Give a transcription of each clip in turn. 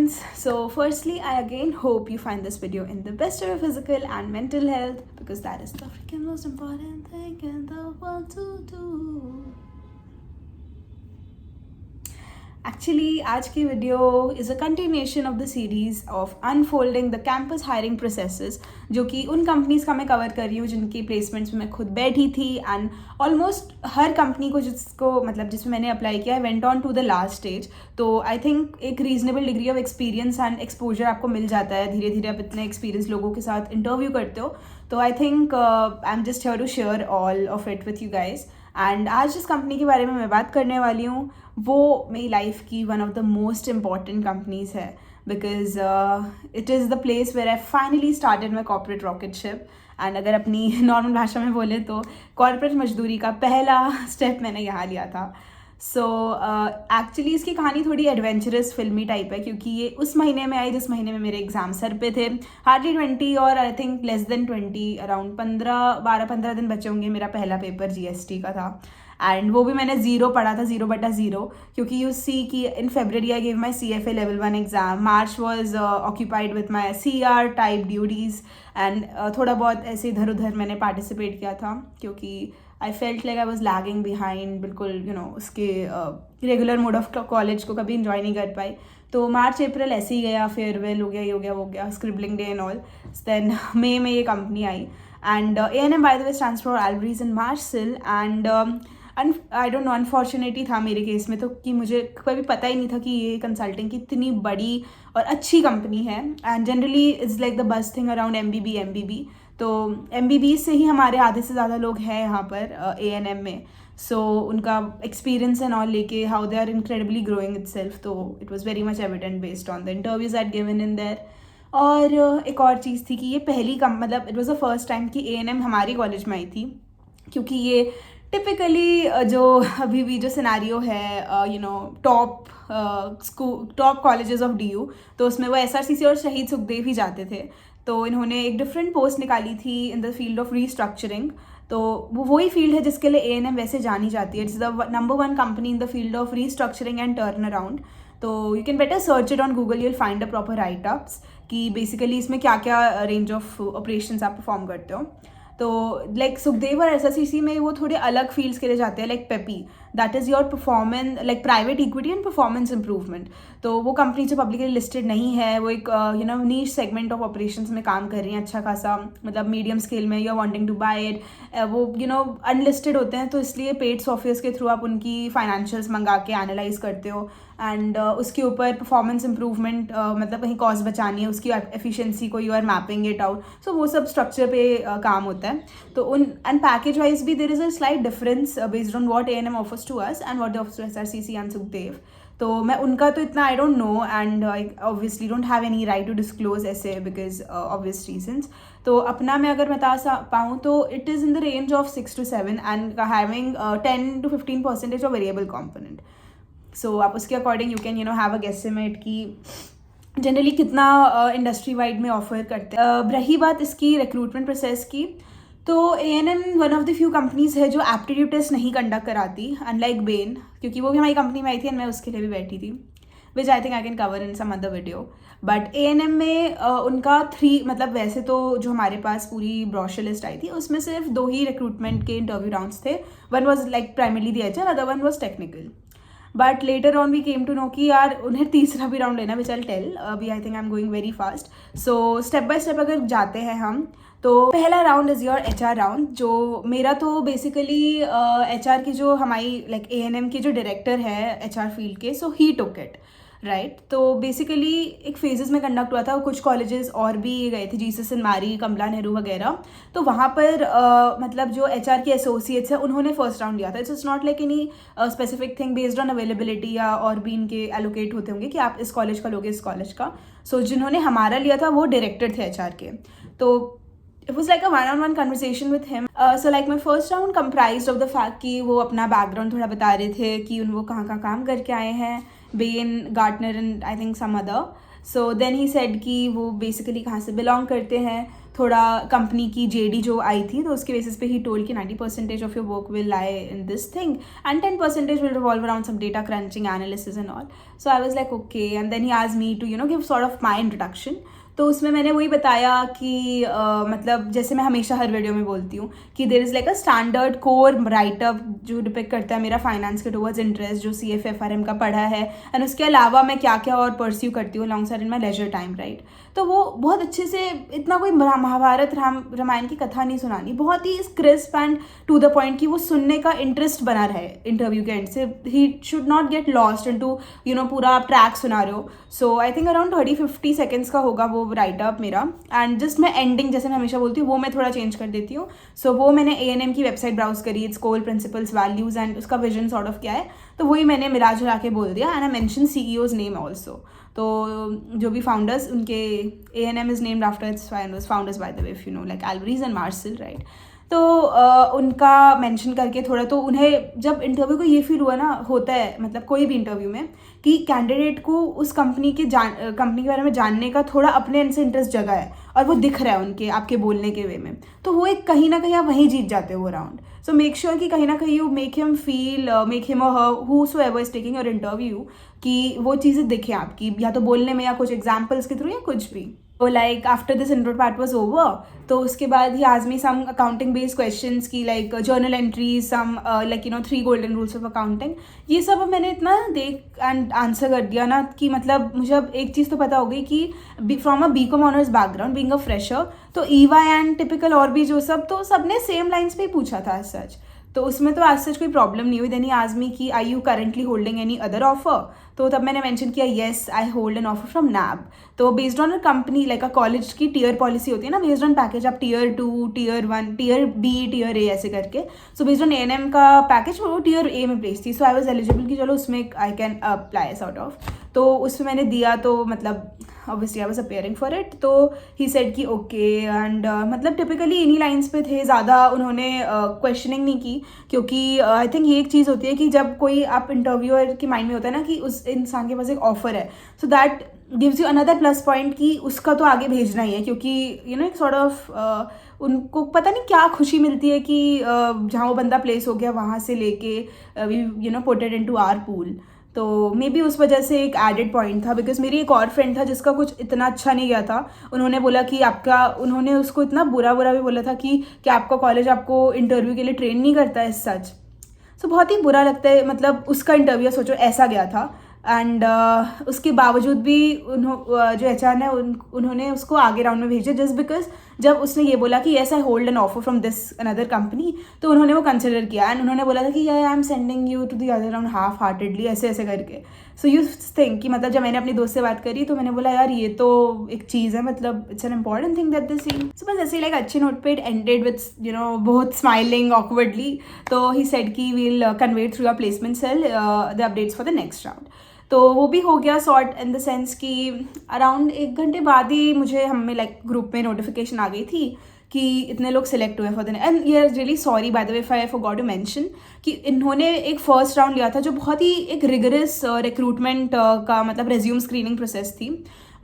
friends. So firstly, I again hope you find this video in the best of your physical and mental health, because that is the freaking most important thing in the world to do. Actually, आज की video is a continuation of the series of unfolding the campus hiring processes, जो कि उन companies का मैं cover कर रही हूँ जिनकी प्लेसमेंट्स में मैं खुद बैठी थी, एंड ऑलमोस्ट हर कंपनी को जिसमें मैंने अप्लाई किया, I went on to the last stage. तो आई थिंक एक reasonable degree of experience and exposure आपको मिल जाता है. धीरे धीरे आप इतने एक्सपीरियंस लोगों के साथ इंटरव्यू करते हो. तो I think I am just here to share all of it with you guys. And आज जिस कंपनी के बारे में मैं बात करने वाली हूँ वो मेरी लाइफ की one of the most important companies है, because it is the place where I finally started my corporate rocket ship. And अगर अपनी नॉर्मल भाषा में बोले तो कॉर्पोरेट मजदूरी का पहला स्टेप मैंने यहाँ लिया था. सो एक्चुअली इसकी कहानी थोड़ी एडवेंचरस फिल्मी टाइप है, क्योंकि ये उस महीने में आई जिस महीने में मेरे एग्ज़ाम सर पे थे. हार्डली 20 और I think less than 20, around 12-15 दिन बचे होंगे. मेरा पहला पेपर GST का था, एंड वो भी मैंने 0 पढ़ा था, 0/0, क्योंकि यू सी कि इन February I give my CFA level 1 exam. March was occupied with my CR type duties, and थोड़ा बहुत ऐसे इधर उधर मैंने पार्टिसिपेट किया था, क्योंकि I felt like I was lagging behind. बिल्कुल उसके रेगुलर मोड ऑफ कॉलेज को कभी इन्जॉय नहीं कर पाई. तो मार्च अप्रैल ऐसे ही गया, फेयरवेल हो गया, ये हो गया, वो हो गया, scribbling day and all. Then मई में ये कंपनी आई, and A&M by the way stands for Alvarez & Marsal. And I don't know, unfortunately था मेरे केस में तो, कि मुझे कभी पता ही नहीं था कि ये कंसल्टिंग की इतनी बड़ी और अच्छी कंपनी है. And generally it's like the best thing around MBB. तो MBB से ही हमारे आधे से ज़्यादा लोग हैं यहाँ पर A&M में. सो उनका एक्सपीरियंस एंड ऑल लेके how they are incredibly growing itself, तो it was very much evident based on the interviews I given in there. और एक और चीज़ थी कि ये पहली it was the first time कि A&M हमारी कॉलेज में आई थी, क्योंकि ये टिपिकली जो अभी भी जो सिनारियो है टॉप कॉलेजेस ऑफ DU, तो उसमें वो SRCC और शहीद सुखदेव ही जाते थे. तो इन्होंने एक डिफरेंट पोस्ट निकाली थी इन द फील्ड ऑफ रीस्ट्रक्चरिंग. तो वो वही फील्ड है जिसके लिए A&M वैसे जानी जाती है. It's the number 1 company in the field of restructuring and turn around. तो you can better search it on Google, you will find a proper write ups कि बेसिकली इसमें क्या क्या रेंज ऑफ ऑपरेशंस आप परफॉर्म करते हो. तो like Sukhdev और SRCC में वो थोड़े अलग फील्ड्स के लिए जाते हैं, like peppy, that is your performance, like private equity and performance improvement. तो वो कंपनी जो पब्लिकली लिस्टेड नहीं है, वो एक नीश सेगमेंट ऑफ ऑपरेशंस में काम कर रही हैं अच्छा खासा, मतलब मीडियम स्केल में. You are wanting to buy it, वो अनलिस्टेड होते हैं, तो इसलिए पेड सॉफ्टवेयर्स के थ्रू आप उनकी फाइनेंशियल्स मंगा के एनालाइज करते हो, एंड उसके ऊपर परफॉर्मेंस इंप्रूवमेंट, मतलब कहीं कॉस्ट बचानी है, उसकी एफिशिएंसी को you are mapping it out. So वो सब स्ट्रक्चर पे काम होता है. तो एंड पैकेज वाइज भी there is a slight difference based on what A&M offers to us and what they offers to SRCC and Sukhdev. तो मैं उनका तो इतना I don't know, and I obviously don't have any right to disclose ऐसे because obvious reasons. तो अपना मैं अगर बता पाऊँ तो it is in the range of 6 to 7 and having 10 to 15% of variable component. So आप उसके according you can have a guesstimate कि जनरली कितना इंडस्ट्री वाइड में ऑफर करते हैं. रही बात इसकी रिक्रूटमेंट प्रोसेस की, तो A&M one of the few companies है जो एप्टीट्यूड टेस्ट नहीं कंडक्ट कराती, अनलाइक बेन, क्योंकि वो भी हमारी कंपनी में आई थी एंड मैं उसके लिए भी बैठी थी, which I think I can cover in some other video. But A&M में उनका 3, मतलब वैसे तो जो हमारे पास पूरी ब्रोशर लिस्ट आई थी उसमें सिर्फ 2 ही रिक्रूटमेंट के इंटरव्यू राउंड्स थे. One was like primarily the HR, other one was technical. But later on we came to know कि यार उन्हें तीसरा भी राउंड लेना, विच आई टेल अभी. आई think I am going very fast. So step by step अगर जाते हैं हम, तो पहला round is your HR round. जो मेरा तो बेसिकली HR की जो हमारी लाइक A&M की जो डायरेक्टर है HR फील्ड के, सो ही टुक इट, राइट. तो बेसिकली एक फेजेस में कंडक्ट हुआ था. कुछ कॉलेजेस और भी गए थे, जीसस एंड मैरी, कमला नेहरू वगैरह. तो वहाँ पर मतलब जो HR के एसोसिएट्स हैं उन्होंने फर्स्ट राउंड लिया था. It's not like any specific thing based on availability, या और भी इनके एलोकेट होते होंगे कि आप इस कॉलेज का लोगे, इस कॉलेज का. सो जिन्होंने हमारा लिया था वो डायरेक्टर थे HR के. तो it was like a one-on-one conversation with him. So like my first round comprised of the fact कि वो अपना background थोड़ा बता रहे थे कि वो कहाँ काम करके आए हैं, Bain, Gartner and I think some other. So then he said कि वो basically कहाँ से belong करते हैं. थोड़ा कंपनी की जेडी जो आई थी तो उसके बेसिस पे ही टोल्ड कि 90% of your work will lie in this thing and 10% will revolve around some data crunching analysis and all. So I was like okay and then he asked me to give sort of my introduction. तो उसमें मैंने वही बताया कि मतलब जैसे मैं हमेशा हर वीडियो में बोलती हूँ कि there is like a standard core write up जो डिपिक्ट करता है मेरा फाइनेंस के टुवर्ड्स इंटरेस्ट जो CFA-FRM का पढ़ा है एंड उसके अलावा मैं क्या क्या और परस्यू करती हूँ लॉन्ग साइड इन माई लेजर टाइम, राइट. तो वो बहुत अच्छे से, इतना कोई महाभारत रामायण की कथा नहीं सुनानी, बहुत ही crisp and to the point कि वो सुनने का इंटरेस्ट बना रहे इंटरव्यू के एंड से. He should not get lost into पूरा आप ट्रैक सुना रहे हो. सो आई थिंक अराउंड 30-50 सेकेंड्स का होगा वो राइटअप मेरा. एंड जस्ट मैं एंडिंग जैसे मैं हमेशा बोलती हूँ वो मैं थोड़ा चेंज कर देती हूँ. सो वो मैंने A&M की वेबसाइट ब्राउज करी, its core principles values and उसका विजन सॉर्ट ऑफ क्या है, तो वही मैंने मिला जुला के बोल दिया. And I mention CEO's name also. तो जो भी फाउंडर्स उनके A&M is named after its founders by the way, if you know, like Alvarez and Marsal, right. तो उनका मेंशन करके थोड़ा, तो उन्हें जब इंटरव्यू को ये फील हुआ ना, होता है मतलब कोई भी इंटरव्यू में कि कैंडिडेट को उस कंपनी के बारे में जानने का थोड़ा अपने एंड से इंटरेस्ट जगा है और वो दिख रहा है उनके आपके बोलने के वे में, तो वो एक कहीं ना कहीं आप वहीं जीत जाते हो वो राउंड. सो मेक श्योर कि कहीं ना कहीं यू मेक हिम और her whosoever is taking your interview कि वो चीज़ें दिखें आपकी, या तो बोलने में या कुछ एग्जाम्पल्स के थ्रू या कुछ भी. तो like after this intro part was over, तो उसके बाद ही आज me some accounting based questions की like journal entries, some like 3 golden rules of accounting. ये सब मैंने इतना देख एंड आंसर कर दिया ना कि मतलब मुझे अब एक चीज़ तो पता हो गई कि from a BCom honours background, being a fresher, तो EY एंड टिपिकल और भी जो सब, तो सबने सेम लाइन्स पे ही पूछा था सच. तो उसमें तो आज सच कोई प्रॉब्लम नहीं हुई. देन ही आस्क्ड मी कि I you currently holding any other offer, तो तब मैंने मेंशन किया yes I hold an offer from NAB. तो based on a company like a college की टियर पॉलिसी होती है ना, बेस्ड ऑन पैकेज आप Tier 2, Tier 1, Tier B, Tier A ऐसे करके. सो बेस्ड ऑन A&M का पैकेज वो Tier A में प्लेस थी. सो आई वॉज एलिजिबल कि चलो उसमें I can apply sort of. तो उसमें मैंने दिया, तो मतलब obviously I was appearing for it. तो ही सेड कि ओके एंड मतलब टिपिकली इन्हीं लाइन्स पे थे, ज़्यादा उन्होंने क्वेश्चनिंग नहीं की, क्योंकि आई थिंक ये एक चीज़ होती है कि जब कोई आप इंटरव्यूअर के माइंड में होता है ना कि उस इंसान के पास एक ऑफर है, so that gives you another plus point कि उसका तो आगे भेजना ही है, क्योंकि एक सॉर्ट ऑफ उनको पता नहीं क्या खुशी मिलती है कि जहाँ वो बंदा प्लेस हो गया वहाँ से लेके we put it into our pool. तो मे बी उस वजह से एक एडेड पॉइंट था. बिकॉज मेरी एक और फ्रेंड था जिसका कुछ इतना अच्छा नहीं गया था. उन्होंने बोला कि उन्होंने उसको इतना बुरा भी बोला था कि आपका कॉलेज आपको इंटरव्यू के लिए ट्रेन नहीं करता है सच. सो बहुत ही बुरा लगता है. मतलब उसका इंटरव्यू सोचो ऐसा गया था एंड उसके बावजूद भी जो HR है उन्होंने उसको आगे राउंड में भेजा जस्ट बिकॉज जब उसने ये बोला कि yes I hold an offer from this another company, तो उन्होंने वो कंसिडर किया एंड उन्होंने बोला था कि I am sending you to the other round half heartedly, ऐसे ऐसे करके. सो यू थिंक कि मतलब जब मैंने अपनी दोस्त से बात करी तो मैंने बोला यार ये तो एक चीज़ है, मतलब it's an important thing that this scene. So बस ऐसे लाइक अच्छे नोट पे इट एंडेड विथ बहुत स्माइलिंग ऑकवर्डली. तो ही सेड कि we'll convey through your placement cell the updates for the next round. तो वो भी हो गया सॉर्ट इन द सेंस कि अराउंड 1 घंटे बाद ही मुझे हमें लाइक ग्रुप में नोटिफिकेशन आ गई थी कि इतने लोग सिलेक्ट हुए for the and we are really sorry by the way if I forgot to mention कि इन्होंने एक फर्स्ट राउंड लिया था जो बहुत ही एक रिगरस रिक्रूटमेंट का मतलब रेज्यूम स्क्रीनिंग प्रोसेस थी.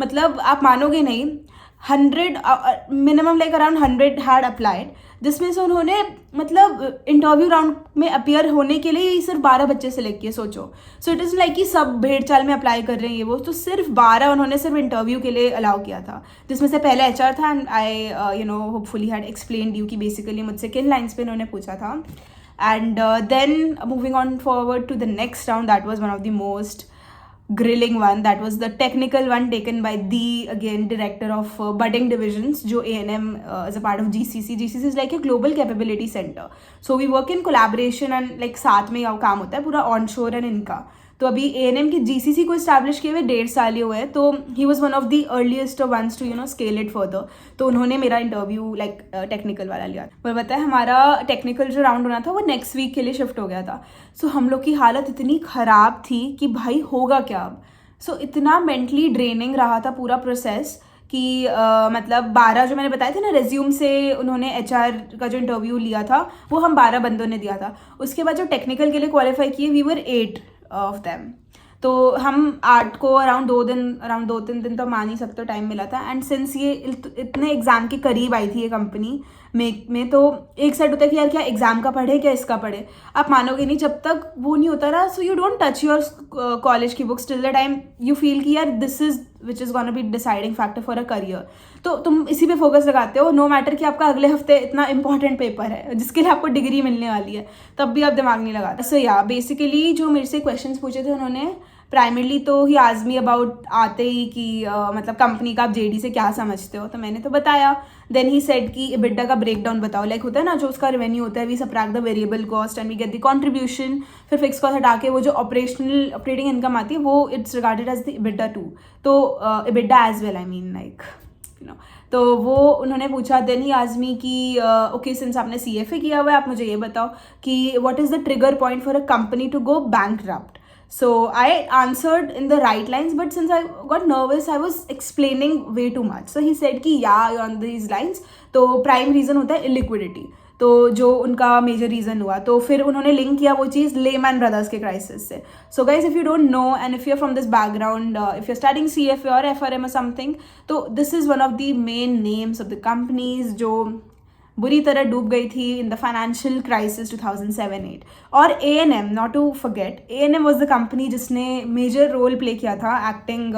मतलब आप मानोगे नहीं, 100 minimum like around 100 had applied, जिसमें से उन्होंने मतलब इंटरव्यू राउंड में अपीयर होने के लिए सिर्फ 12 बच्चे सेलेक्ट किए. सोचो. सो इट इज़ लाइक कि सब भेड़ चाल में अप्लाई कर रहे हैं ये वो, तो सिर्फ 12 उन्होंने सिर्फ इंटरव्यू के लिए अलाउ किया था, जिसमें से पहले HR था and I hopefully had explained you कि बेसिकली मुझसे किन लाइन्स पे उन्होंने पूछा था. And then moving on forward to the next round, that was one of the most grilling one. That was the technical one taken by the again director of budding divisions जो A&M as a part of GCC. GCC is like a global capability center, so we work in collaboration and like साथ में काम होता है पूरा onshore and इनका. तो अभी A&M की GCC को इस्टेब्लिश किए हुए 1.5 साल ही हुए हैं. तो he was one of the earliest ones to scale it further. तो उन्होंने मेरा इंटरव्यू लाइक टेक्निकल वाला लिया. पर पता है हमारा टेक्निकल जो राउंड होना था वो नेक्स्ट वीक के लिए शिफ्ट हो गया था. सो हम लोग की हालत इतनी ख़राब थी कि भाई होगा क्या अब. सो इतना मेंटली ड्रेनिंग रहा था पूरा प्रोसेस कि मतलब 12 जो मैंने बताए थे ना रेज्यूम से उन्होंने HR का जो इंटरव्यू लिया था वो हम 12 बंदों ने दिया था. उसके बाद जो टेक्निकल के लिए क्वालिफाई किए वी वर 8 ऑफ देम. तो हम आर्ट को अराउंड 2-3 दिन तो मान ही सकते हो टाइम मिला था। एंड सिंस ये इतने एग्ज़ाम के करीब आई थी ये कंपनी में तो एक सेट होता है कि यार क्या एग्ज़ाम का पढ़े क्या इसका पढ़े, आप मानोगे नहीं जब तक वो नहीं होता रहा। So you don't touch your college की books till the time you feel कि यार this is which is gonna be deciding factor for a career. तो तुम इसी पे फोकस लगाते हो, नो मैटर कि आपका अगले हफ्ते इतना इंपॉर्टेंट पेपर है जिसके लिए आपको डिग्री मिलने वाली है, तब भी आप दिमाग नहीं लगाते। सो या बेसिकली जो मेरे से क्वेश्चंस पूछे थे उन्होंने प्राइमरली तो ही आज मी अबाउट आते ही कि मतलब कंपनी का आप जेडी से क्या समझते हो, तो मैंने तो बताया। देन ही सेड कि EBITDA का ब्रेक डाउन बताओ, लाइक होता है ना जो उसका रेवेन्यू होता है, we subtract the variable cost and we get the contribution, फिर फिक्स कॉस्ट हटा के वो जो ऑपरेटिंग इनकम आती है वो it's regarded as the EBITDA too, तो EBITDA as well, I mean like you know. तो वो उन्होंने पूछा। देन ही आज मी कि ओके सिंस आपने CFA किया हुआ है आप मुझे ये बताओ कि what is the trigger point for a company to go bankrupt. So I answered in the right lines, but since I got nervous, I was explaining way too much. So he said कि yeah, you're on these lines. तो prime reason होता है illiquidity, तो जो उनका major reason हुआ। तो फिर उन्होंने लिंक किया वो चीज़ लेमैन ब्रदर्स के क्राइसिस से। So guys if you don't know and if you are from this background, if you are starting CFA और FRM or something, तो this is one of the main names of the companies जो बुरी तरह डूब गई थी in the financial crisis 2007-8। और A&M, not to forget, A&M was the company जिसने मेजर रोल प्ले किया था एक्टिंग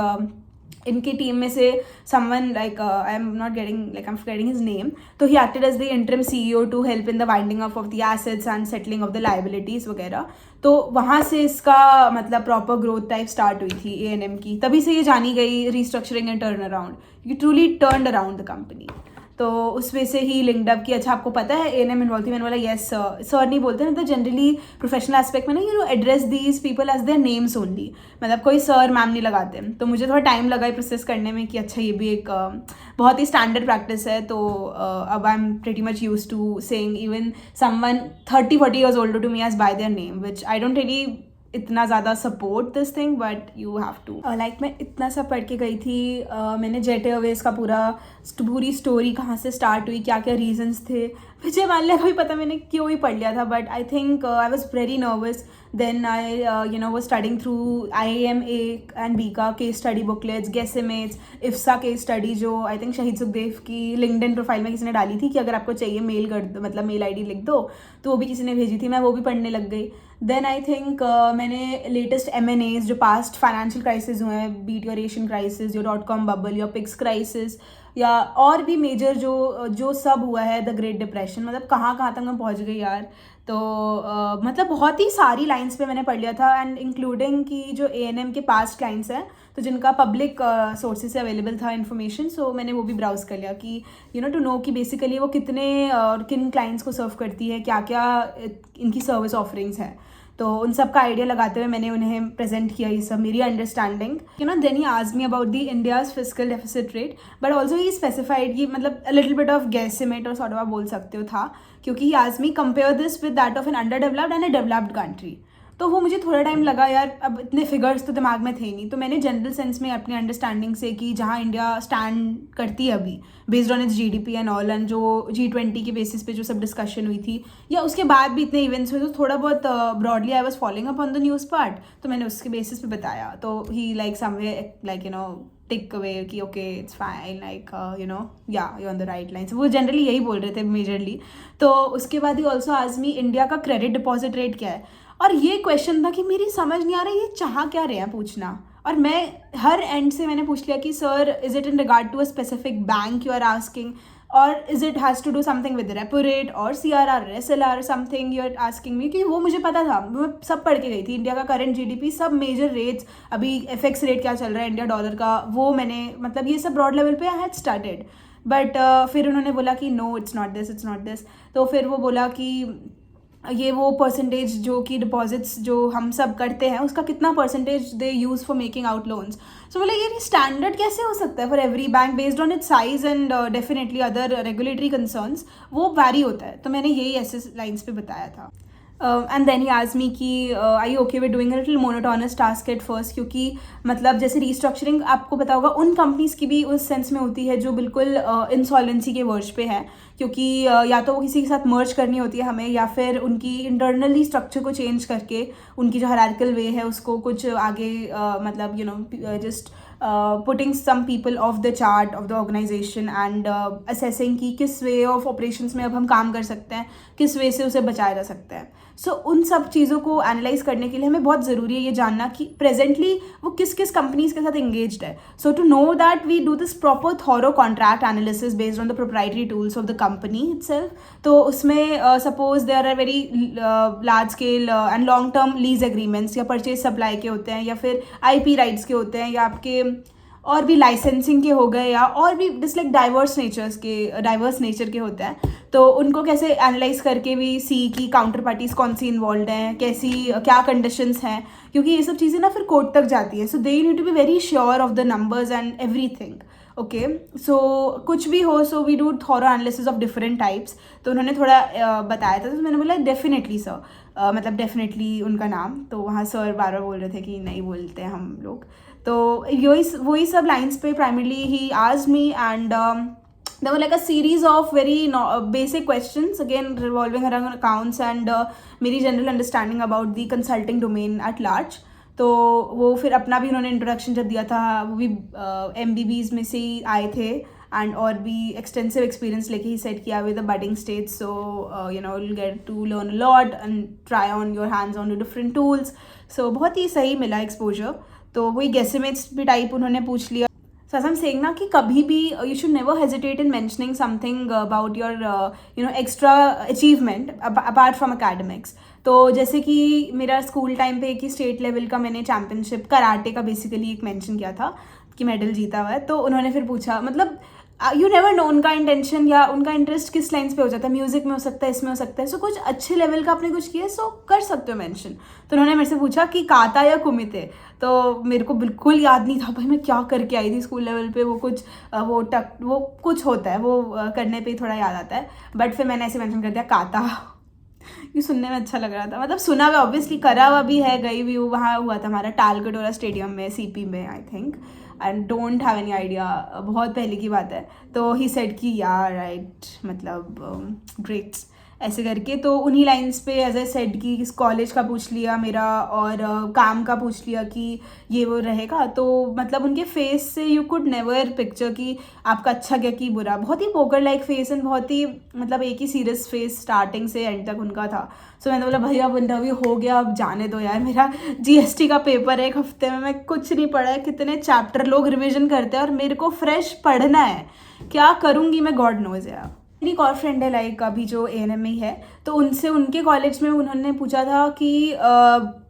इनकी टीम में से someone like I am forgetting his name, तो he acted as the interim CEO to help in the winding up of the assets and settling of the liabilities वगैरह। तो वहाँ से इसका मतलब प्रॉपर ग्रोथ टाइप स्टार्ट हुई थी A&M की, तभी से ये जानी गई restructuring and turn around, you truly turn around the company. तो उस वजह से ही लिंक्ड अप कि अच्छा आपको पता है A&M इन्वॉल्व थी। मैंने बोला येस सर नहीं बोलते ना, तो जनरली प्रोफेशनल एस्पेक्ट में ना you know address these people as their names only, मतलब कोई सर मैम नहीं लगाते। तो मुझे थोड़ा टाइम लगा प्रोसेस करने में कि अच्छा ये भी एक बहुत ही स्टैंडर्ड प्रैक्टिस है। तो अब I am pretty much use to saying even someone 30-40 years older to me as by their name, which I don't really इतना ज़्यादा support this thing, but you have to. Like मैं इतना सब पढ़ के गई थी, मैंने जेट एयरवेज का पूरी स्टोरी कहाँ से स्टार्ट हुई, क्या क्या रीजंस थे, विजय माल्या का भी पता मैंने क्यों ही पढ़ लिया था, but I think I was very nervous. Then I वो studying through IIMA and B का case study booklets, guesstimates, IFSA case study जो आई थिंक शहीद सुखदेव की लिंक्डइन प्रोफाइल में किसी ने डाली थी कि अगर आपको चाहिए मेल कर दो, मतलब मेल ID लिख दो, तो वो भी किसी ने भेजी थी, मैं वो भी पढ़ने लग गई। देन आई थिंक मैंने लेटेस्ट M&As जो पास्ट फाइनेंशियल क्राइसिस हुए हैं, be it your Asian crisis, your .com bubble, your PIIGS crisis, या और भी मेजर जो सब हुआ है, द ग्रेट डिप्रेशन, मतलब कहाँ तक मैं पहुँच गई यार। तो मतलब बहुत ही सारी लाइंस पे मैंने पढ़ लिया था, एंड इंक्लूडिंग कि जो A&M के पास्ट क्लाइंट्स हैं तो जिनका पब्लिक सोर्सेज से अवेलेबल था इन्फॉर्मेशन, सो मैंने वो भी ब्राउज कर लिया कि टू नो कि बेसिकली वो कितने और किन क्लाइंट्स को सर्व करती है, क्या क्या इनकी सर्विस ऑफरिंग्स हैं। तो उन सब का आइडिया लगाते हुए मैंने उन्हें प्रेजेंट किया ये सब मेरी understanding, then he asked me about the India's fiscal deficit rate, but also he specified कि मतलब a little bit of guesstimate और सॉर्ट ऑफ आप बोल सकते हो था, क्योंकि he asked me compare this with that of an underdeveloped and a developed country. तो वो मुझे थोड़ा टाइम लगा यार, अब इतने फिगर्स तो दिमाग में थे नहीं, तो मैंने जनरल सेंस में अपनी अंडरस्टैंडिंग से कि जहाँ इंडिया स्टैंड करती है अभी based on it's GDP and all, and जो G20 के बेसिस पे जो सब डिस्कशन हुई थी, या उसके बाद भी इतने इवेंट्स हुए, तो थोड़ा बहुत broadly I was following up on the news part, तो मैंने उसके बेसिस पे बताया। तो ही लाइक समवे लाइक टिक अवे कि ओके इट्स फाइन, लाइक या you on the right lines, वो जनरली यही बोल रहे थे मेजरली। तो उसके बाद ही ऑल्सो आज मी इंडिया का क्रेडिट डिपॉजिट रेट क्या है, और ये क्वेश्चन था कि मेरी समझ नहीं आ रहा ये चाह क्या रहे हैं पूछना, और मैं हर एंड से मैंने पूछ लिया कि sir is it in regard to a specific bank you are asking, और is it has to do something with repo rate और CRR SLR something you are asking me, कि वो मुझे पता था, मैं सब पढ़ के गई थी, इंडिया का करंट GDP, सब मेजर रेट्स, अभी FX रेट क्या चल रहा है इंडिया डॉलर का, वो मैंने मतलब ये सब ब्रॉड लेवल पे आई हैड स्टार्टेड। बट फिर उन्होंने बोला कि नो इट्स नॉट दिस, तो फिर वो बोला कि ये वो परसेंटेज जो कि डिपॉजिट्स जो हम सब करते हैं उसका कितना percentage they use for making out loans. So बोला ये स्टैंडर्ड कैसे हो सकता है for every bank based on its size and definitely other regulatory concerns, वो वैरी होता है। तो मैंने यही ऐसे लाइन्स पे बताया था। And then he asked me कि I you okay with doing a little monotonous task at first, क्योंकि मतलब जैसे रीस्ट्रक्चरिंग आपको पता होगा उन कंपनीज़ की भी उस सेंस में होती है जो बिल्कुल इंसॉल्वेंसी के वर्ज पे है, क्योंकि या तो वो किसी के साथ मर्ज करनी होती है हमें, या फिर उनकी इंटरनली स्ट्रक्चर को चेंज करके उनकी जो हायरार्किकल वे है उसको कुछ आगे मतलब just putting some people off the chart of the organization and assessing कि किस वे ऑफ ऑपरेशंस में अब हम काम कर सकते हैं, किस वे से उसे बचाया जा सकता है. सो उन सब चीज़ों को एनालाइज करने के लिए हमें बहुत ज़रूरी है ये जानना कि प्रेजेंटली वो किस किस कंपनीज के साथ एंगेज्ड है. So to know that we do this proper thorough contract analysis based on the proprietary tools of the company itself. तो उसमें suppose there are very large scale and long term lease agreements या purchase supply के होते हैं, या फिर IP rights के होते हैं, या आपके और भी लाइसेंसिंग के हो गए, या और भी जिस लाइक डाइवर्स नेचर के होते हैं. तो उनको कैसे एनालाइज करके भी सी की काउंटर पार्टीज कौन सी इन्वॉल्व हैं, कैसी क्या कंडीशंस हैं, क्योंकि ये सब चीज़ें ना फिर कोर्ट तक जाती है. So they need to be very sure of the numbers and everything. Okay, so कुछ भी हो, so we do thorough analysis of different types. तो उन्होंने थोड़ा बताया था, तो मैंने बोला डेफिनेटली सर, मतलब डेफिनेटली उनका नाम. तो वहाँ सर बार बार बोल रहे थे कि नहीं बोलते हैं हम लोग. तो वही सब लाइन्स पे primarily he asked me, and there were like a series of very basic questions again revolving around accounts and मेरी general understanding about the consulting domain at large. तो वो फिर अपना भी उन्होंने इंट्रोडक्शन जब दिया था, वो भी MBBs में से ही आए थे, एंड और भी एक्सटेंसिव एक्सपीरियंस लेके ही सेट किया with the budding stage. So will get to learn a lot and try on your hands on to different tools. So बहुत ही सही मिला एक्सपोजर. तो वही गेसमेट्स भी टाइप उन्होंने पूछ लिया. So as I'm saying ना कि कभी भी you should never hesitate in mentioning something about your extra achievement apart from academics. तो जैसे कि मेरा स्कूल टाइम पे एक ही स्टेट लेवल का मैंने चैम्पियनशिप कराटे का बेसिकली एक मेंशन किया था कि मेडल जीता हुआ है. तो उन्होंने फिर पूछा, मतलब यू नेवर नो उनका इंटेंशन या उनका इंटरेस्ट किस लाइन्स पे हो जाता है, म्यूजिक में हो सकता है, इसमें हो सकता है. सो कुछ अच्छे लेवल का आपने कुछ किया, सो कर सकते हो मेंशन. तो उन्होंने मेरे से पूछा कि काता या कुमिते. तो मेरे को बिल्कुल याद नहीं था भाई मैं क्या करके आई थी स्कूल लेवल पे. वो कुछ वो कुछ होता है, वो करने पे ही थोड़ा याद आता है. बट फिर मैंने ऐसे मेंशन कर दिया काता. ये सुनने में अच्छा लग रहा था, मतलब सुना हुआ ऑब्वियसली, करा हुआ भी है, गई भी हूँ. वहाँ हुआ था हमारा टालकटोरा स्टेडियम में, CP में I think, and don't have any idea, बहुत पहले की बात है. तो ही सेड कि यार राइट, मतलब ग्रेट ऐसे करके. तो उन्हीं लाइंस पे एज ए सेड कि इस कॉलेज का पूछ लिया मेरा, और काम का पूछ लिया कि ये वो रहेगा. तो मतलब उनके फेस से यू कुड नेवर पिक्चर कि आपका अच्छा क्या कि बुरा. बहुत ही पोकर लाइक फेस एंड बहुत ही मतलब एक ही सीरियस फेस स्टार्टिंग से एंड तक उनका था. सो मैंने बोला भैया अब इंटरव्यू हो गया, अब जाने दो यार, मेरा GST का पेपर है 1 हफ्ते में, मैं कुछ नहीं पढ़ा है. कितने चैप्टर लोग रिविजन करते हैं और मेरे को फ्रेश पढ़ना है, क्या करूँगी मैं, गॉड नोज यार. मेरी एक और फ्रेंड है लाइक अभी जो ANM में ही है. तो उनसे उनके कॉलेज में उन्होंने पूछा था कि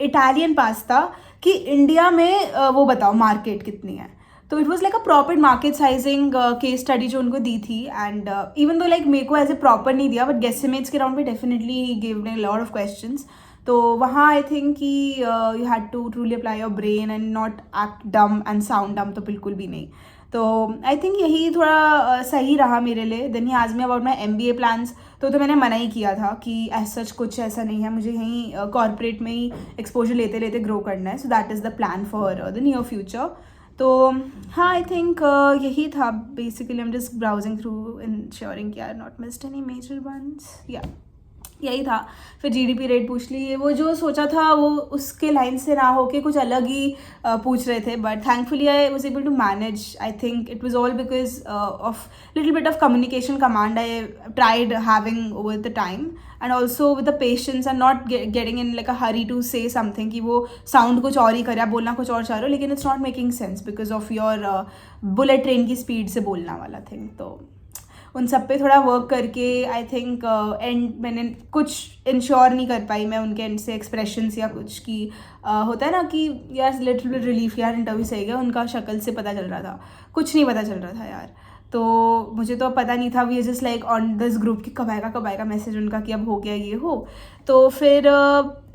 इटालियन पास्ता कि इंडिया में वो बताओ मार्केट कितनी है. तो it was like a proper market sizing case study जो उनको दी थी. एंड इवन दो लाइक मेरे को एज ए प्रॉपर नहीं दिया, बट गेस्टिमेट्स के राउंड पे definitely give me lot of questions. तो वहाँ आई थिंक कि you had to truly apply your brain and not act dumb and sound dumb, तो बिल्कुल भी नहीं. तो आई थिंक यही थोड़ा सही रहा मेरे लिए. देन ही आज me about my MBA plans. तो मैंने मना ही किया था कि एज सच कुछ ऐसा नहीं है, मुझे यहीं कॉर्पोरेट में ही एक्सपोजर लेते लेते ग्रो करना है. So that is the plan for the near future. तो हाँ आई थिंक यही था basically. I am just browsing through insuring कि I not missed any major ones. या यही था. फिर GDP रेट पूछ ली. वो जो सोचा था वो उसके लाइन से ना हो के कुछ अलग ही पूछ रहे थे. But thankfully I was able to manage. I think it was all because of little bit of communication command I tried having over the time, and also with the patience and not getting in like a hurry to say something कि वो sound कुछ और ही करे, आप बोलना कुछ और चाह रहे हो, लेकिन it's not making sense because of your bullet train की स्पीड से बोलना वाला थिंग. तो उन सब पे थोड़ा वर्क करके आई थिंक एंड मैंने कुछ इंश्योर नहीं कर पाई मैं उनके एंड से एक्सप्रेशंस या कुछ की होता है ना कि यार लिटिल बिट रिलीफ, यार इंटरव्यू सही गया. उनका शक्ल से पता चल रहा था, कुछ नहीं पता चल रहा था यार. तो मुझे तो पता नहीं था. We just like on this group कि कब आएगा मैसेज उनका कि अब हो गया ये हो. तो फिर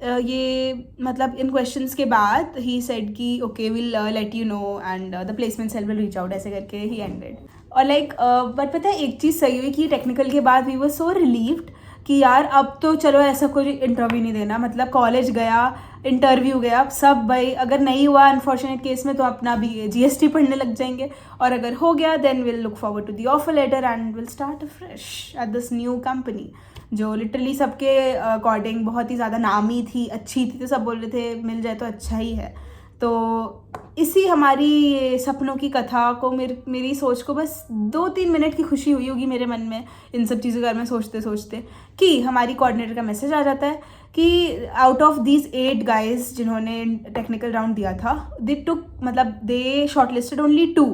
ये मतलब इन क्वेश्चंस के बाद ही सेड कि okay will let you know and the placement cell will reach out, ऐसे करके ही एंडेड. और लाइक बट पता है एक चीज़ सही हुई कि टेक्निकल के बाद वी वर सो रिलीव्ड कि यार अब तो चलो ऐसा कोई इंटरव्यू नहीं देना, मतलब कॉलेज गया, इंटरव्यू गया, सब भाई अगर नहीं हुआ अनफॉर्चुनेट केस में तो अपना भी GST पढ़ने लग जाएंगे, और अगर हो गया then will look forward to the offer letter and will start fresh at this new company, जो लिटरली सबके अकॉर्डिंग बहुत ही ज़्यादा नामी थी, अच्छी थी, तो सब बोल रहे थे मिल जाए तो अच्छा ही है। तो इसी हमारी सपनों की कथा को मेरी सोच को बस 2-3 मिनट की खुशी हुई होगी मेरे मन में इन सब चीज़ों के बारे में सोचते सोचते, कि हमारी कोऑर्डिनेटर का मैसेज आ जाता है कि आउट ऑफ दीज 8 गाइज जिन्होंने टेक्निकल राउंड दिया था, they short listed only 2।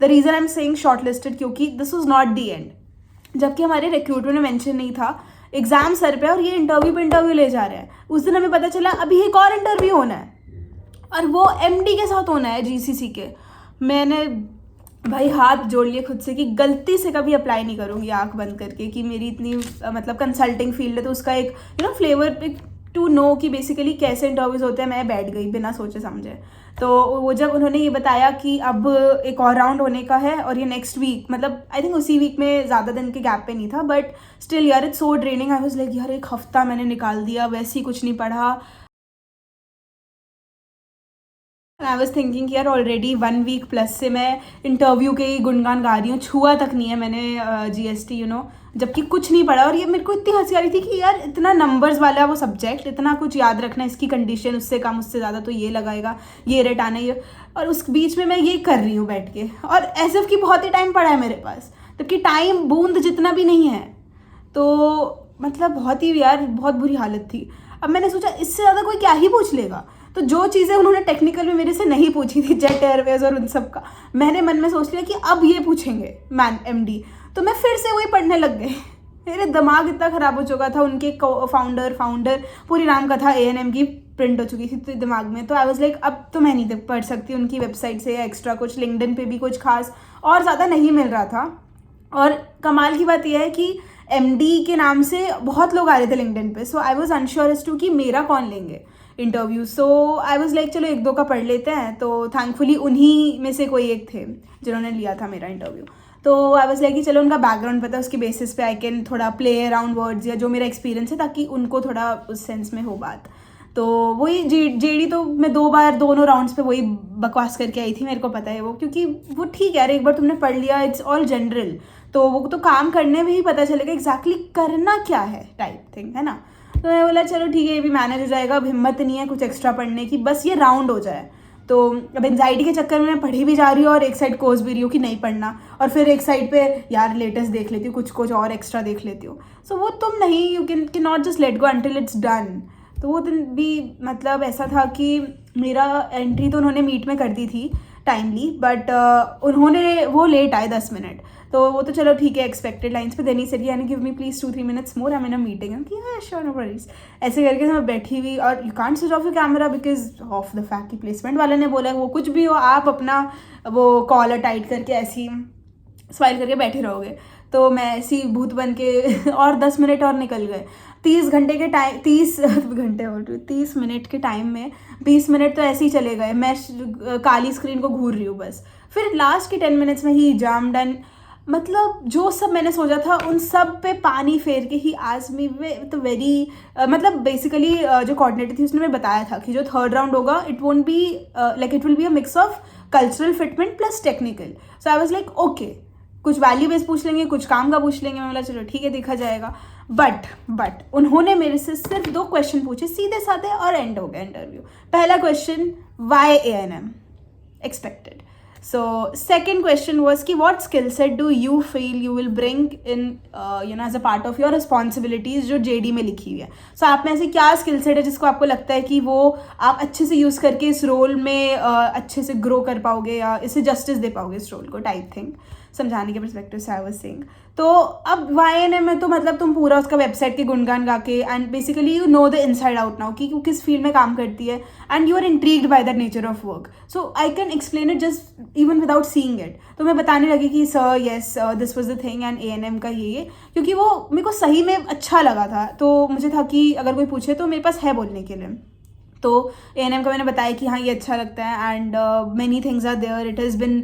The reason I am saying short listed क्योंकि this was not the end, जबकि हमारे रिक्रूटर ने मेंशन नहीं था, एग्जाम सर पे और ये इंटरव्यू पे इंटरव्यू ले जा रहे हैं। उस दिन हमें पता चला अभी एक और इंटरव्यू होना है और वो MD के साथ होना है GCC के। मैंने भाई हाथ जोड़ लिए खुद से कि गलती से कभी अप्लाई नहीं करूँगी आंख बंद करके, कि मेरी इतनी मतलब कंसल्टिंग फील्ड है तो उसका एक फ्लेवर टू नो कि बेसिकली कैसे इंटरव्यूज़ होते हैं। मैं बैठ गई बिना सोचे समझे। तो वो जब उन्होंने ये बताया कि अब एक और राउंड होने का है और ये नेक्स्ट वीक, मतलब आई थिंक उसी वीक में, ज़्यादा दिन के गैप पे नहीं था, बट स्टिल यार it's so draining. I was like यार एक हफ्ता मैंने निकाल दिया, वैसे ही कुछ नहीं पढ़ा। आई वॉज थिंकिंग कि यार ऑलरेडी 1 वीक प्लस से मैं इंटरव्यू के ही गुणगान गा रही हूँ, छुआ तक नहीं है मैंने GST जबकि कुछ नहीं पढ़ा। और ये मेरे को इतनी हंसी आ रही थी कि यार इतना नंबर्स वाला वो सब्जेक्ट, इतना कुछ याद रखना, इसकी कंडीशन उससे कम उससे ज़्यादा तो ये लगाएगा, ये रेट आना, ये, और उस बीच में मैं ये कर रही हूँ बैठ के, और एज इफ की बहुत ही टाइम पड़ा है मेरे पास, जबकि टाइम बूंद जितना भी नहीं है। तो मतलब बहुत ही यार बहुत बुरी हालत थी। अब मैंने सोचा इससे ज़्यादा कोई क्या ही पूछ लेगा, तो जो चीज़ें उन्होंने टेक्निकल में मेरे से नहीं पूछी थी, जेट एयरवेज और उन सब का, मैंने मन में सोच लिया कि अब ये पूछेंगे MD। तो मैं फिर से वही पढ़ने लग गई। मेरे दिमाग इतना ख़राब हो चुका था, उनके फाउंडर पूरी नाम कथा A&M की प्रिंट हो चुकी थी दिमाग में। तो आई वाज लाइक अब तो मैं नहीं पढ़ सकती उनकी वेबसाइट से, या एक्स्ट्रा कुछ लिंक्डइन पे भी कुछ खास और ज़्यादा नहीं मिल रहा था। और कमाल की बात यह है कि MD के नाम से बहुत लोग आ रहे थे लिंक्डइन पे, so I was unsure as to कि मेरा कौन लेंगे interview. So I was like चलो 1-2 का पढ़ लेते हैं। तो थैंकफुली उन्हीं में से कोई एक थे जिन्होंने लिया था मेरा इंटरव्यू। तो आई वाज लाइक कि चलो उनका बैकग्राउंड पता है, उसके बेसिस पे आई कैन थोड़ा प्ले अराउंड वर्ड्स या जो मेरा एक्सपीरियंस है, ताकि उनको थोड़ा उस सेंस में हो बात। तो वही JD तो मैं 2 बार दोनों राउंड्स पे वही बकवास करके आई थी, मेरे को पता है वो, क्योंकि वो ठीक है यार एक बार तुमने पढ़ लिया, इट्स ऑल जनरल, तो वो तो काम करने में ही पता चलेगा एग्जैक्टली करना क्या है टाइप थिंग, है ना। तो मैं बोला चलो ठीक है ये भी मैनेज हो जाएगा, अब हिम्मत नहीं है कुछ एक्स्ट्रा पढ़ने की, बस ये राउंड हो जाए। तो अब एंजाइटी के चक्कर में मैं पढ़ी भी जा रही हूँ और एक साइड कोर्स भी रही हूँ कि नहीं पढ़ना, और फिर एक साइड पे यार लेटेस्ट देख लेती हूँ, कुछ और एक्स्ट्रा देख लेती हूँ। सो वो तुम नहीं, you can not just let go until it's done. तो वो दिन भी मतलब ऐसा था कि मेरा एंट्री तो उन्होंने मीट में कर दी थी टाइमली, बट उन्होंने वो लेट आए 10 मिनट। तो वो तो चलो ठीक है एक्सपेक्टेड लाइन्स पे, देनी सर यानी give me please 2-3 minutes more, I am in a meeting कि हाँ श्योर नो वरीज, ऐसे करके मैं बैठी हुई। और you can't switch off your camera because of the fact कि प्लेसमेंट वाले ने बोला वो कुछ भी हो आप अपना वो कॉलर टाइट करके ऐसी स्माइल करके बैठे रहोगे। तो मैं ऐसी भूत बन के और 10 मिनट और निकल गए। 30 मिनट के टाइम में 20 मिनट तो ऐसे ही चले गए, मैं काली स्क्रीन को घूर रही हूँ बस। फिर लास्ट के 10 मिनट्स में ही जम्प्ड एंड मतलब जो सब मैंने सोचा था उन सब पे पानी फेर के ही आज मी तो वेरी मतलब बेसिकली जो कोऑर्डिनेटर थी उसने मैं बताया था कि जो 3rd राउंड होगा it won't be like it will be a mix of cultural fitment plus technical. So I was like okay, कुछ वैल्यू बेस पूछ लेंगे, कुछ काम का पूछ लेंगे। मैं बोला चलो ठीक है देखा जाएगा। बट उन्होंने मेरे से सिर्फ 2 क्वेश्चन पूछे सीधे साधे और एंड हो गया इंटरव्यू। पहला question Y A&M expected. So second question was कि what skill set do you feel you will bring in as a part of your responsibilities जो JD में लिखी हुई है। So आप में ऐसे क्या स्किल सेट है जिसको आपको लगता है कि वो आप अच्छे से यूज़ करके इस रोल में अच्छे से ग्रो कर पाओगे या इसे जस्टिस दे पाओगे इस रोल को टाइप थिंग, समझाने के परस्पेक्टिव से आई वाज सेइंग। तो अब YNM में तो मतलब तुम पूरा उसका वेबसाइट के गुणगान गा के and basically you know the inside out now कि किस फील्ड में काम करती है and you are intrigued by that nature of work. So I can explain it just even without seeing it. तो मैं बताने लगी कि sir yes this was the thing and A&M का ये, क्योंकि वो मेरे को सही में अच्छा लगा था। तो मुझे था कि अगर कोई पूछे तो मेरे पास है बोलने के लिए। तो A&M का मैंने बताया कि हाँ ये अच्छा लगता है and many things are there, it has been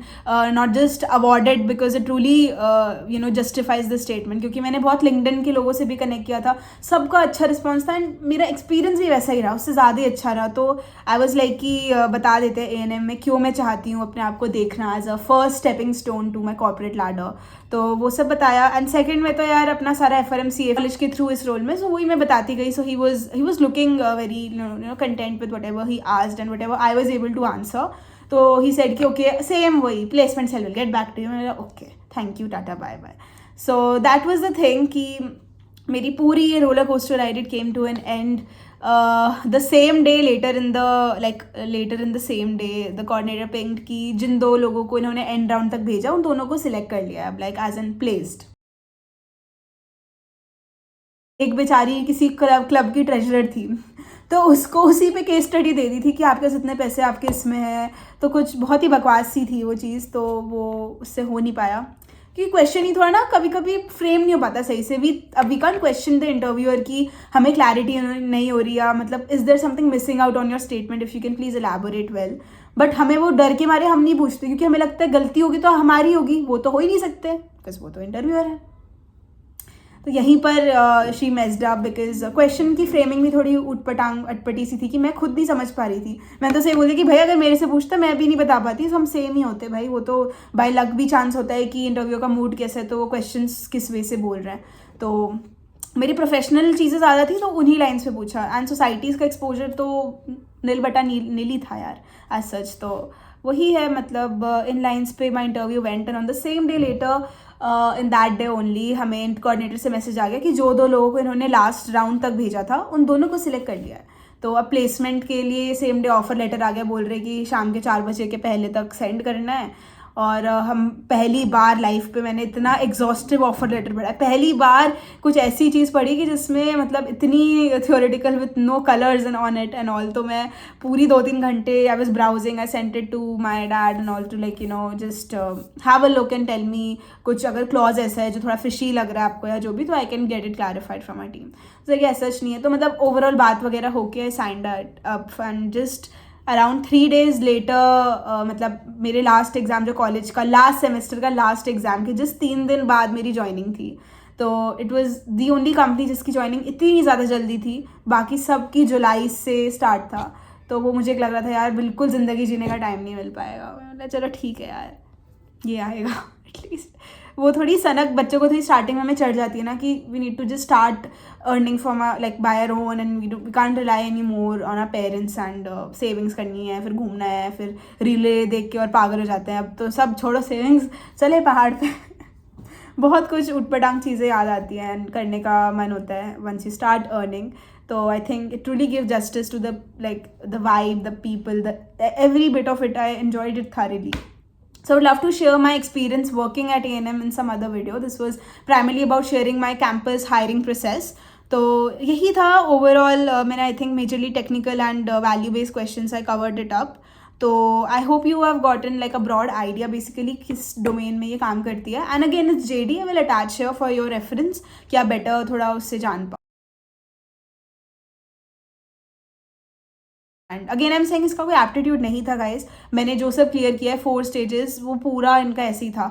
not just awarded because it truly justifies the statement, क्योंकि मैंने बहुत लिंक्डइन के लोगों से भी कनेक्ट किया था, सबका अच्छा रिस्पॉन्स था एंड मेरा एक्सपीरियंस भी वैसा ही रहा, उससे ज़्यादा ही अच्छा रहा। तो आई वॉज लाइक कि बता देते हैं A&M में क्यों मैं चाहती हूँ अपने आप को देखना as a first stepping stone to my corporate ladder. तो वो सब बताया एंड सेकंड में तो यार अपना सारा FRMCA कॉलेज के थ्रू इस रोल में, सो वही मैं बताती गई। So he was looking very content with whatever he asked and whatever I was able to answer. तो ही सेड कि ओके सेम वही placement cell will get back to you. मैंने okay thank you tata bye bye. So that was the thing कि मेरी पूरी ये roller coaster ride it came to N and the same day later in the same day the coordinator pinged कि जिन 2 लोगों को इन्होंने and round तक भेजा उन दोनों को सिलेक्ट कर लिया अब, लाइक एज एन प्लेस्ड। एक बेचारी किसी क्लब की ट्रेजरर थी, तो उसको उसी पे केस स्टडी दे दी थी कि आपके इतने पैसे आपके इसमें है, तो कुछ बहुत ही बकवास सी थी वो चीज़, तो वो उससे हो नहीं पाया क्योंकि क्वेश्चन ही थोड़ा ना कभी कभी फ्रेम नहीं हो पाता सही से। We can't question the interviewer की हमें क्लैरिटी नहीं हो रही है, मतलब is there something missing out on your statement, if you can please elaborate well. But हमें वो डर के मारे हम नहीं पूछते क्योंकि हमें लगता है गलती होगी तो हमारी होगी, वो तो हो ही नहीं सकते बिकॉज वो तो इंटरव्यूअर है। तो यहीं पर she messed up because question की फ्रेमिंग भी थोड़ी उटपटांग अटपटी सी थी कि मैं खुद नहीं समझ पा रही थी। मैं तो सही बोली कि भाई अगर मेरे से पूछता मैं भी नहीं बता पाती, तो हम सेम ही होते भाई, वो तो बाय लक भी चांस होता है कि इंटरव्यू का मूड कैसा है तो वो क्वेश्चन किस वे से बोल रहे हैं। तो मेरी प्रोफेशनल चीज़ें ज़्यादा थी तो उन्हीं लाइन्स पे पूछा एंड सोसाइटीज़ का एक्सपोजर तो नील बटा नील ही था यार एज सच। तो वही है मतलब इन लाइन्स पे my interview went and on the same day letter in that day only हमें कोऑर्डिनेटर से मैसेज आ गया कि जो 2 लोगों को इन्होंने लास्ट राउंड तक भेजा था उन दोनों को सिलेक्ट कर लिया है। तो अब प्लेसमेंट के लिए सेम डे ऑफर लेटर आ गया, बोल रहे कि शाम के 4 बजे के पहले तक सेंड करना है। और हम पहली बार लाइफ पे मैंने इतना एग्जॉस्टिव ऑफर लेटर पढ़ा है, पहली बार कुछ ऐसी चीज़ पढ़ी कि जिसमें मतलब इतनी theoretical with no colours and on it and all. तो मैं पूरी 2-3 घंटे I was browsing, I sent it to my dad and all to like just have a look and tell me कुछ अगर क्लॉज ऐसा है जो थोड़ा फिशी लग रहा है आपको या जो भी, तो I can get it clarified from my team. तो ऐसा सच नहीं है। तो मतलब ओवरऑल बात वगैरह होके I signed up and just around 3 days later मतलब मेरे लास्ट एग्ज़ाम जो कॉलेज का लास्ट सेमेस्टर का लास्ट एग्ज़ाम के जस्ट 3 दिन बाद मेरी ज्वाइनिंग थी। तो it was the only company जिसकी ज्वाइनिंग इतनी ज़्यादा जल्दी थी, बाकी सब की जुलाई से स्टार्ट था। तो वो मुझे लग रहा था यार बिल्कुल ज़िंदगी जीने का टाइम नहीं मिल पाएगा। मैंने चलो ठीक है यार ये आएगा एटलीस्ट। वो थोड़ी सनक बच्चों को थोड़ी स्टार्टिंग में हमें चढ़ जाती है ना कि we need to just start earning from like by our own and we can't rely any more on our parents and savings करनी है, फिर घूमना है, फिर रीले देख के और पागल हो जाते हैं। अब तो सब छोड़ो सेविंग्स, चले पहाड़ पे बहुत कुछ उटपटांग चीज़ें याद आती हैं एंड करने का मन होता है वंस यू स्टार्ट अर्निंग। तो I think it really give justice to the like the vibe, the people, the every bit of it. I enjoyed it thoroughly. So I would love to share my experience working at A&M in some other video. This was primarily about sharing my campus hiring process. तो यही था overall मैंने I think majorly technical and value based questions I covered it up. तो I hope you have gotten like a broad idea basically किस domain में ये काम करती है। And again it's JD, I will attach here for your reference कि आप better थोड़ा उससे जान पाओ। And again I am saying इसका कोई एप्टीट्यूड नहीं था गाइस, मैंने जो सब क्लियर किया है 4 stages वो पूरा इनका ऐसे ही था।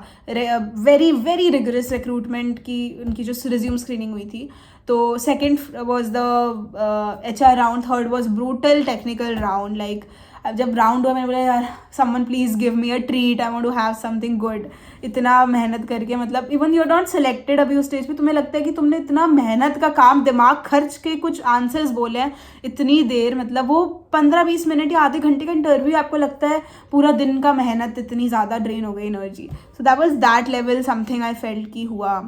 वेरी वेरी रिगरस रिक्रूटमेंट की उनकी जो रिज्यूम स्क्रीनिंग हुई थी। तो second was the HR round, third was brutal technical round. Like जब राउंड हुआ मैंने बोला यार someone please give me a treat, I want to have something good. इतना मेहनत करके मतलब even you are not selected अभी उस स्टेज पे, तुम्हें लगता है कि तुमने इतना मेहनत का काम दिमाग खर्च के कुछ आंसर्स बोले हैं इतनी देर, मतलब वो 15-20 मिनट या आधे घंटे का इंटरव्यू आपको लगता है पूरा दिन का मेहनत, इतनी ज़्यादा ड्रेन हो गई energy. So that was that level something I felt की हुआ।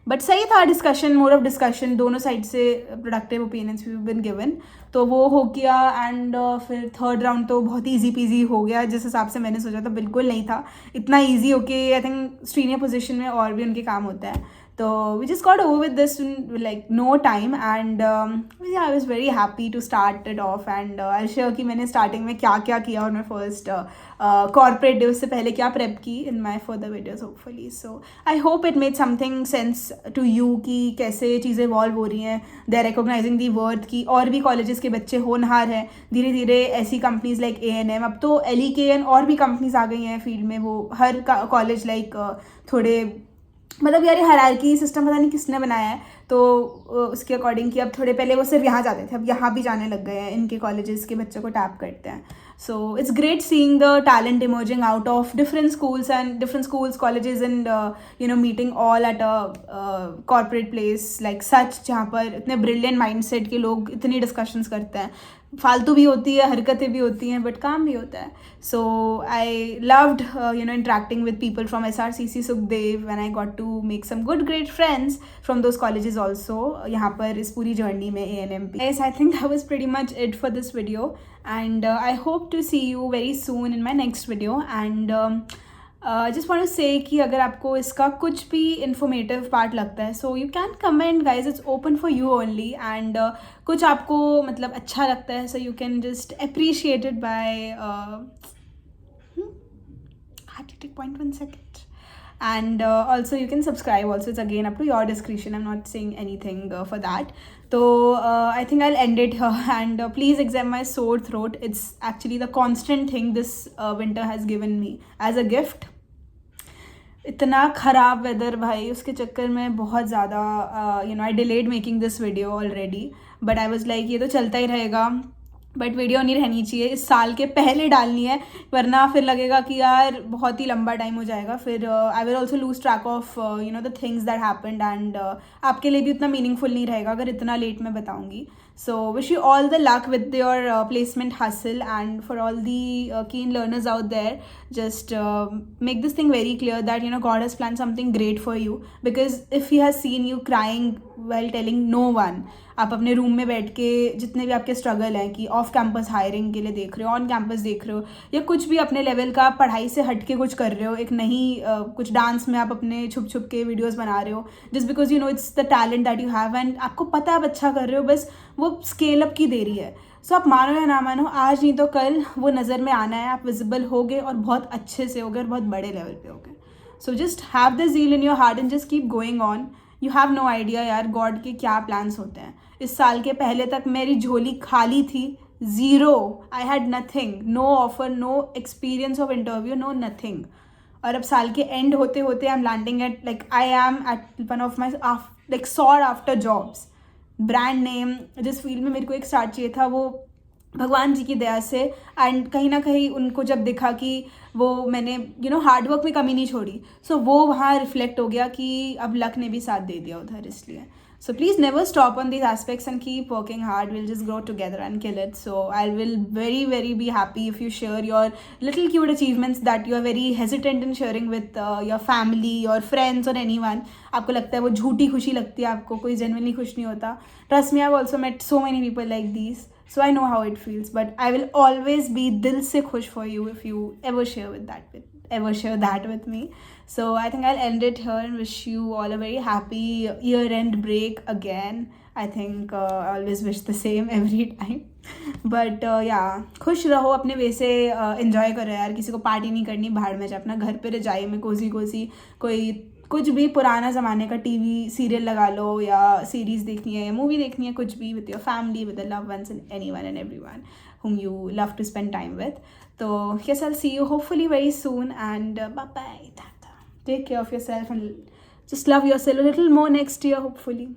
बट सही था डिस्कशन, मोर ऑफ डिस्कशन, दोनों साइड से प्रोडक्टिव ओपिनियंस भी बिन गिवन। तो वो हो गया एंड फिर थर्ड राउंड तो बहुत ईजी पीजी हो गया जिस हिसाब से मैंने सोचा था, बिल्कुल नहीं था इतना easy. Okay I think senior position में और भी उनके काम होता है। तो we just got over with this in like no time, and yeah, I was very happy to start it off, and I'll share कि मैंने starting में क्या क्या किया और मैं first corporate day उससे पहले क्या prep की in my further videos hopefully. So I hope it made something sense to you कि कैसे चीज़ें evolve हो रही हैं. They're recognizing the worth की और भी colleges के बच्चे होनहार हैं. धीरे धीरे ऐसी companies like A&M, अब तो LEKN और भी companies आ गई हैं फील्ड में. वो हर कॉलेज लाइक थोड़े मतलब यार हायरार्की सिस्टम पता नहीं किसने बनाया है, तो उसके अकॉर्डिंग कि अब थोड़े पहले वो सिर्फ यहाँ जाते थे, अब यहाँ भी जाने लग गए हैं, इनके कॉलेजेस के बच्चों को टैप करते हैं. So it's great seeing the talent emerging out of different schools colleges and you know meeting all at a corporate place like such, जहाँ पर इतने ब्रिलियंट माइंडसेट के लोग इतनी डिस्कशंस करते हैं. फालतू भी होती है, हरकतें भी होती हैं, बट काम भी होता है. So I loved you know interacting with people from SRCC Sukhdev, and I got to make some good great friends from those colleges also यहाँ पर इस पूरी जर्नी में A&M पे. Yes, I think that was pretty much it for this video, and I hope to see you very soon in my next video. And just want to say कि अगर आपको इसका कुछ भी informative part लगता है, so you can comment guys, it's open for you only. And कुछ आपको मतलब अच्छा लगता है, so you can just appreciate it by take 0.1 second. And also you can subscribe also, it's again up to your discretion, I'm not saying anything for that. So I think I'll end it here, and please examine my sore throat. It's actually the constant thing this winter has given me as a gift. इतना ख़राब weather भाई, उसके चक्कर में बहुत ज़्यादा you know I delayed making this video already, but I was like ये तो चलता ही रहेगा, बट वीडियो नहीं रहनी चाहिए, इस साल के पहले डालनी है, वरना फिर लगेगा कि यार बहुत ही लंबा टाइम हो जाएगा. फिर I will also loose track of you know the things that happened, and आपके लिए भी उतना मीनिंगफुल नहीं रहेगा अगर इतना लेट मैं बताऊँगी. So wish you all the luck with your placement hustle, and for all the keen learners out there, just make this thing very clear that you know God has planned something great for you, because if He has seen you crying while telling no one, आप अपने room में बैठ के जितने भी आपके struggle हैं कि ऑफ कैंपस हायरिंग के लिए देख रहे हो, ऑन कैंपस देख रहे हो, या कुछ भी अपने लेवल का पढ़ाई से हट के कुछ कर रहे हो, एक नई कुछ डांस में आप अपने छुप छुप के वीडियोस बना रहे हो, just because you know it's the talent that you have, and आपको पता है आप अच्छा कर रहे हो, बस वो स्केल अप की देरी है. सो आप मानो या ना मानो, आज नहीं तो कल वो नज़र में आना है, आप विजिबल होगे और बहुत अच्छे से होगे और बहुत बड़े लेवल पे होगे. So just have the zeal in your heart and just keep going on. You have no idea यार गॉड के क्या प्लान्स होते हैं. इस साल के पहले तक मेरी झोली खाली थी, zero. I had nothing, no offer, no experience of interview, no nothing. और अब साल के एंड होते होते I am landing at like I am at one of my like sought after jobs. Brand name जिस फील्ड में मेरे को एक स्टार्ट चाहिए था, वो भगवान जी की दया से, एंड कहीं ना कहीं उनको जब देखा कि वो मैंने यू नो हार्डवर्क में कमी नहीं छोड़ी, सो वो वहाँ रिफ्लेक्ट हो गया कि अब लक ने भी साथ दे दिया उधर. इसलिए so please never stop on these aspects and keep working hard. Will just grow together and kill it. So I will very very be happy if you share your little cute achievements that you are very hesitant in sharing with your family, your friends और anyone. आपको लगता है वो झूठी खुशी लगती है आपको, कोई जेन्युइनली खुश नहीं होता. Trust me, I have also met so many people like these. So I know how it feels, but I will always be dil se khush for you if you ever share that with me. So I think I'll end it here and wish you all a very happy year-end break again. I think I always wish the same every time. But yeah, खुश रहो अपने वे से, enjoy करो यार. किसी को party नहीं करनी, बाहर में जाए अपना घर पे रजाई में कोसी कोई कुछ भी पुराना ज़माने का टीवी सीरियल लगा लो, या सीरीज़ देखनी है या मूवी देखनी है, कुछ भी with your family, with the loved ones and anyone and everyone whom you love to spend time with. So yes, I'll see you hopefully very soon, and bye bye. Take care of yourself and just love yourself a little more next year hopefully.